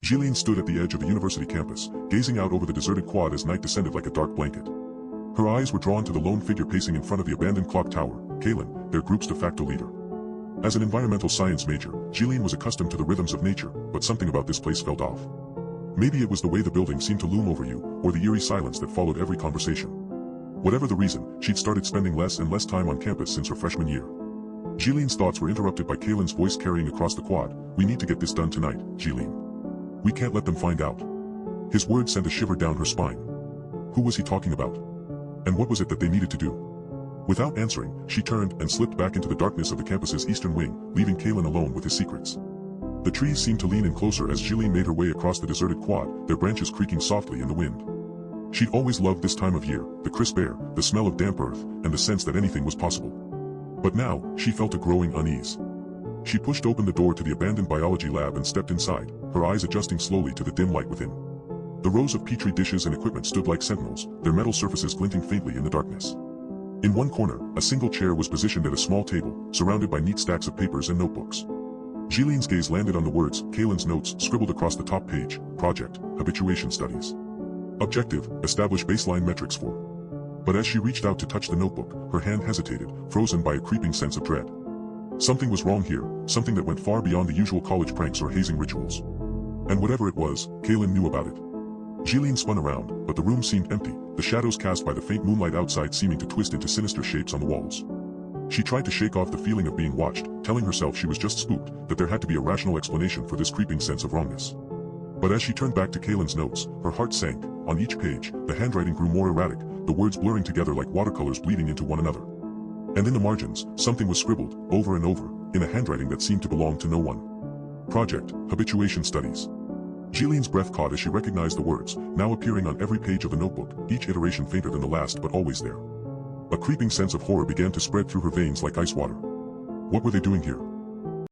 Zhilin stood at the edge of the university campus, gazing out over the deserted quad as night descended like a dark blanket. Her eyes were drawn to the lone figure pacing in front of the abandoned clock tower, Zhilin, their group's de facto leader. As an environmental science major, Zhilin was accustomed to the rhythms of nature, but something about this place felt off. Maybe it was the way the building seemed to loom over you, or the eerie silence that followed every conversation. Whatever the reason, she'd started spending less and less time on campus since her freshman year. Zhilin's thoughts were interrupted by Kaylin's voice carrying across the quad. "We need to get this done tonight, Zhilin. We can't let them find out." His words sent a shiver down her spine. Who was he talking about? And what was it that they needed to do? Without answering, she turned and slipped back into the darkness of the campus's eastern wing, leaving Kaylin alone with his secrets. The trees seemed to lean in closer as Zhilin made her way across the deserted quad, their branches creaking softly in the wind. She'd always loved this time of year, the crisp air, the smell of damp earth, and the sense that anything was possible. But now, she felt a growing unease. She pushed open the door to the abandoned biology lab and stepped inside, her eyes adjusting slowly to the dim light within. The rows of petri dishes and equipment stood like sentinels, their metal surfaces glinting faintly in the darkness. In one corner, a single chair was positioned at a small table, surrounded by neat stacks of papers and notebooks. Zhilin's gaze landed on the words, Kaylin's notes, scribbled across the top page. Project, Habituation Studies. Objective, establish baseline metrics for. But as she reached out to touch the notebook, her hand hesitated, frozen by a creeping sense of dread. Something was wrong here, something that went far beyond the usual college pranks or hazing rituals. And whatever it was, Kaylin knew about it. Zhilin spun around, but the room seemed empty, the shadows cast by the faint moonlight outside seeming to twist into sinister shapes on the walls. She tried to shake off the feeling of being watched, telling herself she was just spooked, that there had to be a rational explanation for this creeping sense of wrongness. But as she turned back to Kaylin's notes, her heart sank. On each page, the handwriting grew more erratic, the words blurring together like watercolors bleeding into one another. And in the margins, something was scribbled, over and over, in a handwriting that seemed to belong to no one. Project, Habituation Studies. Zhilin's breath caught as she recognized the words, now appearing on every page of the notebook, each iteration fainter than the last but always there. A creeping sense of horror began to spread through her veins like ice water. What were they doing here?